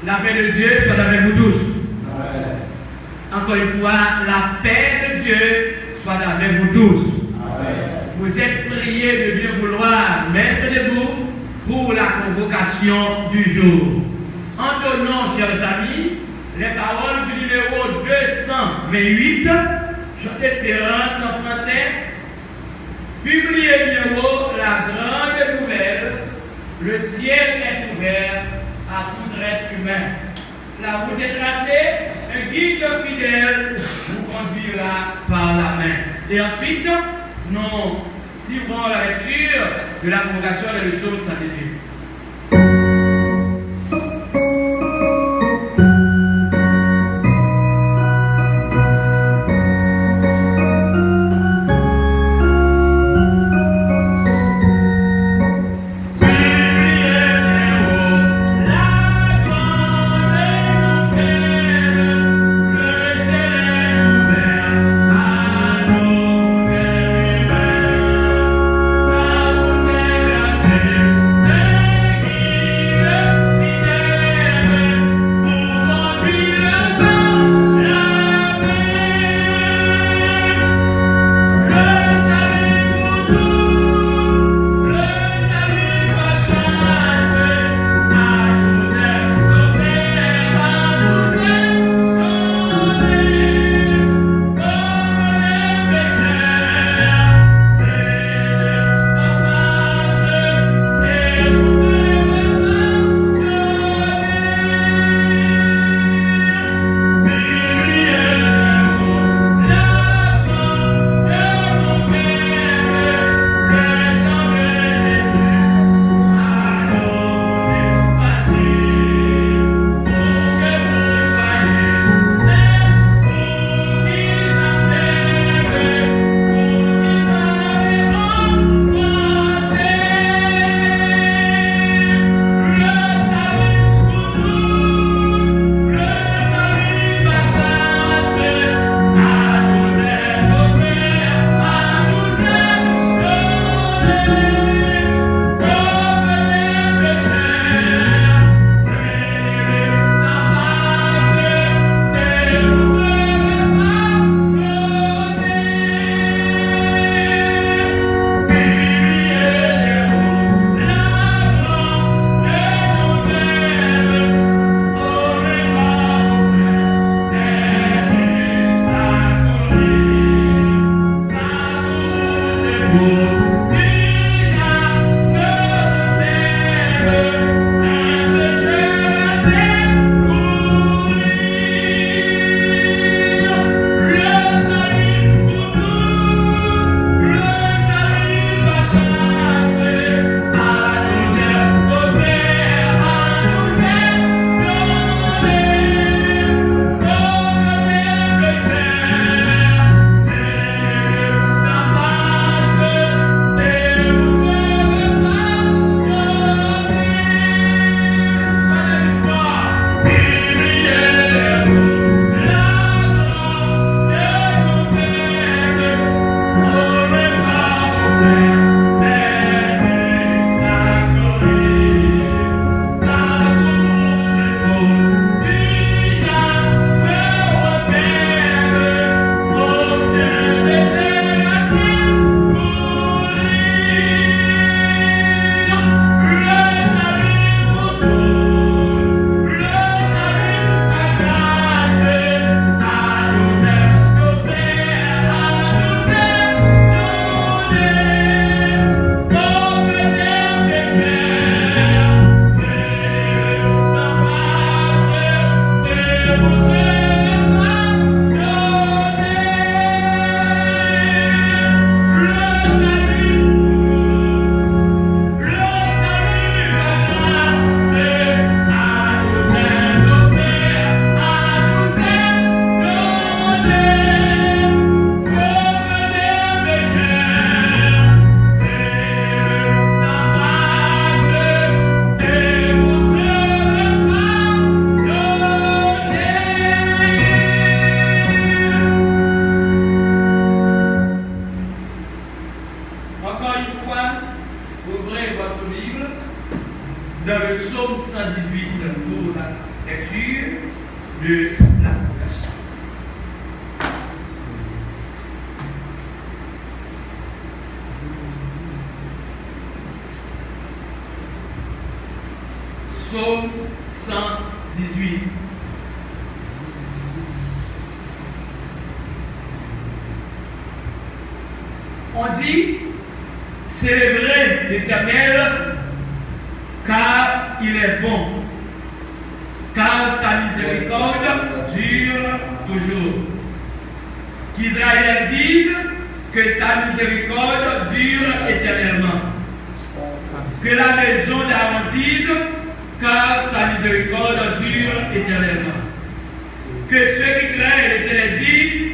La paix de Dieu soit avec vous tous. Amen. Encore une fois, la paix de Dieu soit avec vous tous. Amen. Vous êtes priés de bien vouloir mettre debout pour la convocation du jour. Entonnons, chers amis, les paroles du numéro 228, Chant d'espérance en français, publié numéro La Grande Nouvelle, le ciel est ouvert à tout être humain. La route est tracée, un guide fidèle vous conduira par la main. Et ensuite, nous livrons la lecture de la convocation de le psaume 118. Amen. lecture de la convocation. Psaume 118. On dit, célébrez l'Éternel, car il est bon, car sa miséricorde dure toujours. Qu'Israël dise que sa miséricorde dure éternellement. Que la maison d'Aaron dise, car sa miséricorde dure éternellement. Que ceux qui craignent l'Éternel disent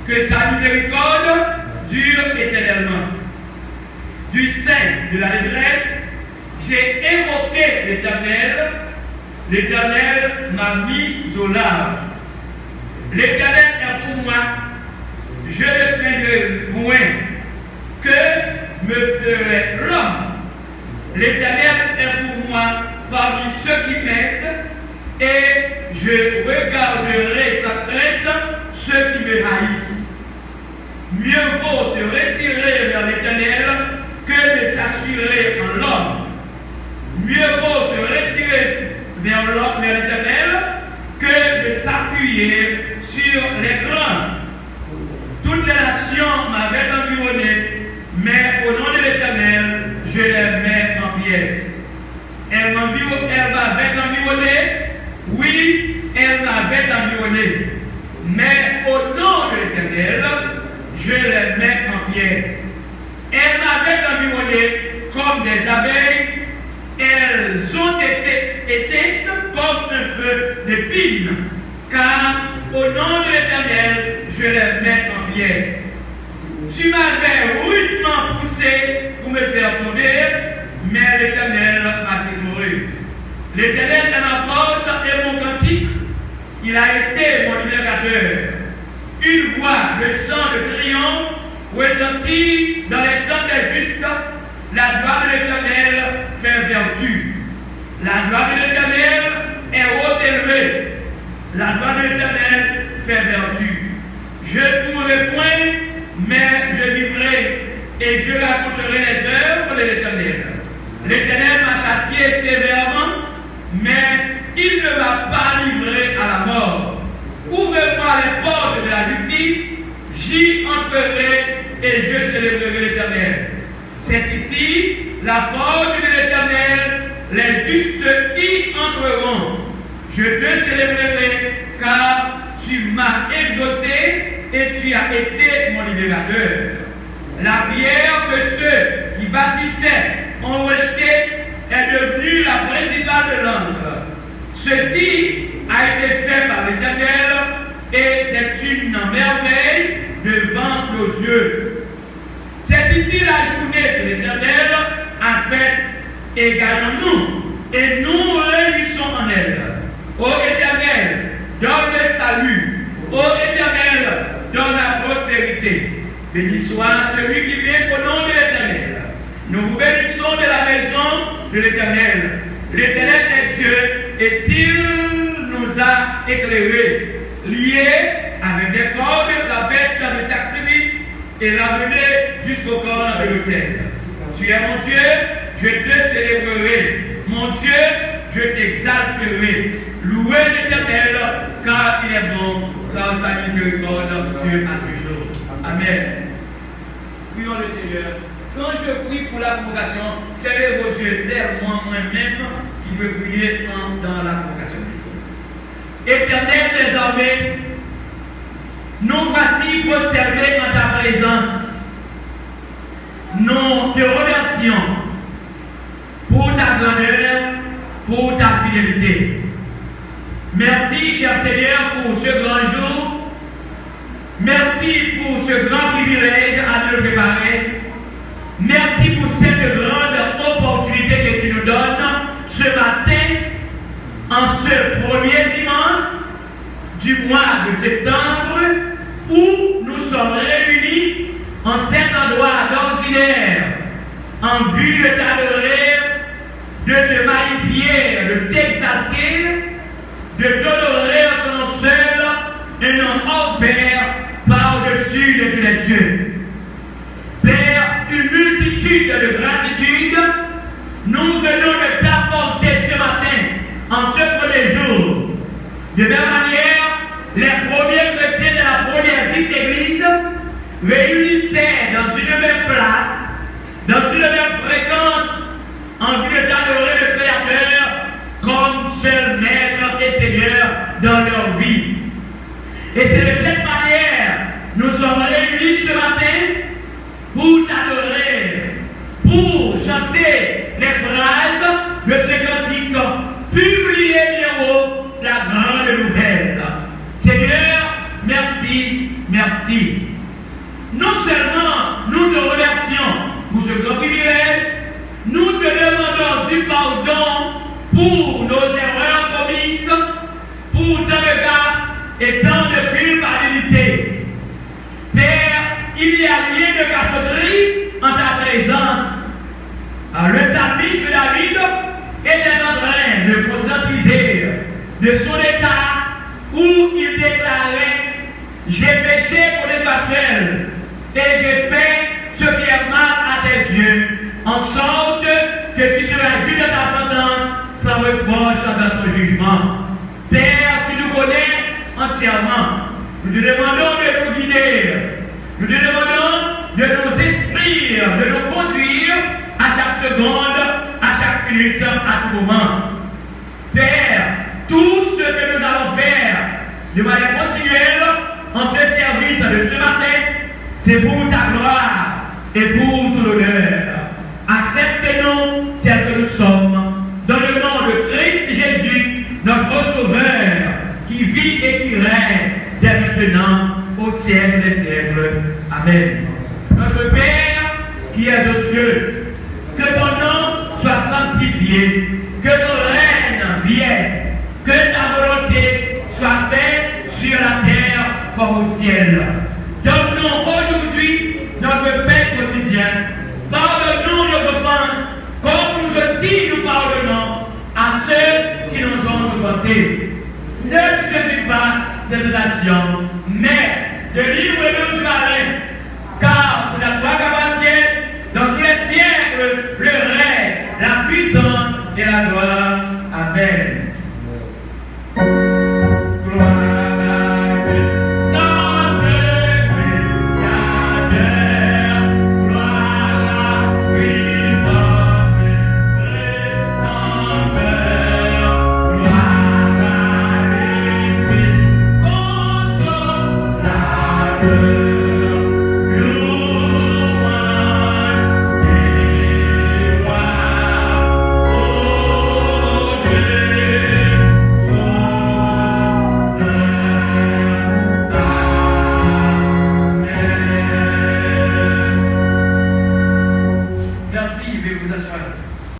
que sa miséricorde dure éternellement. Du sein de la détresse, j'ai évoqué l'Éternel. L'Éternel m'a mis au large. L'Éternel est pour moi. Je ne craindrai point que me ferait l'homme. L'Éternel est pour moi parmi ceux qui m'aident, et je regarderai sa crainte ceux qui me haïssent. Mieux vaut se retirer vers l'Éternel que de s'assurer en l'homme. Mieux vaut se retirer vers l'Éternel que de s'appuyer sur les grands. Toutes les nations m'avaient environné, mais au nom de l'Éternel, je les mets en pièces. Elle m'avait environné, oui, elle m'avait environné, mais au nom de l'Éternel, je les mets en pièces. Elle m'avait environné comme des abeilles, elles ont été éteintes comme un feu de pine, car au nom de l'Éternel, je les mets en pièces. Tu m'avais rudement poussé pour me faire tomber, mais l'Éternel m'a secouru. L'Éternel est ma force et mon cantique. Il a été mon libérateur. Une voix de chant de triomphe retentit dans les temps des justes. La gloire de l'Éternel fait vertu. La gloire de l'Éternel est haute élevée. La gloire de l'Éternel fait vertu. Je ne mourrai point, mais je vivrai et je raconterai les œuvres de l'Éternel. L'Éternel m'a châtié sévèrement, mais il ne m'a pas livré à la mort. Ouvrez-moi les portes de la justice, j'y entrerai et je célébrerai l'Éternel. C'est ici la porte de l'Éternel, les justes y entreront. Je te célébrerai car tu m'as exaucé et tu as été mon libérateur. La pierre que ceux qui bâtissaient ont rejetée est devenue la principale de l'encre. Ceci a été fait par l'Éternel et c'est une merveille devant nos yeux. C'est ici la journée que l'Éternel a faite et gagnons-nous et nous réunissons en elle. Ô Éternel, donne le salut. Ô Éternel, donne la prospérité. Béni soit celui qui vient au nom de l'Éternel. Nous vous bénissons de la maison de l'Éternel. L'Éternel est Dieu et il nous a éclairés, liés avec des cordes, la bête dans le sacrifice et l'a mené jusqu'au corps de l'autel. Tu es mon Dieu, je te célébrerai. Mon Dieu, je t'exalterai. Louez l'Éternel, car il est bon, car sa miséricorde dure à toujours. Amen. Prions le Seigneur. Quand je prie pour la convocation, fermez vos yeux, serre-moi moi-même qui veux prier dans la convocation. Éternel des armées, nous voici prosternés en ta présence. Nous te remercions pour ta grandeur, pour ta fidélité. Merci, cher Seigneur, pour ce grand jour. Merci pour ce grand privilège à nous préparer. Merci pour cette grande opportunité que tu nous donnes ce matin, en ce premier dimanche du mois de septembre, où nous sommes réunis en cet endroit d'ordinaire, en vue de t'adorer, de te magnifier, de t'exalter, premier jour. De même manière, les premiers chrétiens de la première dite église réunissaient dans une même place, dans une même fréquence, en vue d'adorer le Créateur comme seul Maître et Seigneur dans leur vie. Et c'est de cette manière nous sommes réunis ce matin pour t'adorer, pour chanter les phrases de ce cantique publié bien haut, la grande nouvelle. Seigneur, merci, merci. Non seulement nous te remercions pour ce grand privilège, nous te demandons du pardon pour nos erreurs commises, pour tant de gaffes et tant de culpabilité. Père, il n'y a rien de casserie en ta présence. Le psalmiste David était en train de conscientiser de son état où il déclarait: j'ai péché contre toi seul et j'ai fait ce qui est mal à tes yeux, en sorte que tu seras juste de ta sentence sans reproche dans ton jugement. Père, tu nous connais entièrement. Nous te demandons de nous guider. Nous te demandons de nous instruire, de nous conduire à chaque seconde, à chaque minute, à tout moment. Père, tout ce que nous allons faire de manière continuelle en ce service de ce matin, c'est pour ta gloire et pour ton honneur. Accepte-nous tels que nous sommes, dans le nom de Christ Jésus, notre Sauveur, qui vit et qui règne dès maintenant au siècle des siècles. Amen. Notre Père qui es aux cieux, que ton nom soit sanctifié, que ton règne vienne, que ta volonté soit faite sur la terre comme au ciel. Donne-nous aujourd'hui notre pain quotidien. Pardonne-nous nos offenses, comme nous aussi nous pardonnons à ceux qui nous ont offensés. Ne nous fais pas cette nation, mais délivre-nous du malin, car c'est à toi qu'appartient dans tous les siècles le règne, la puissance et la gloire. Amen. Yeah.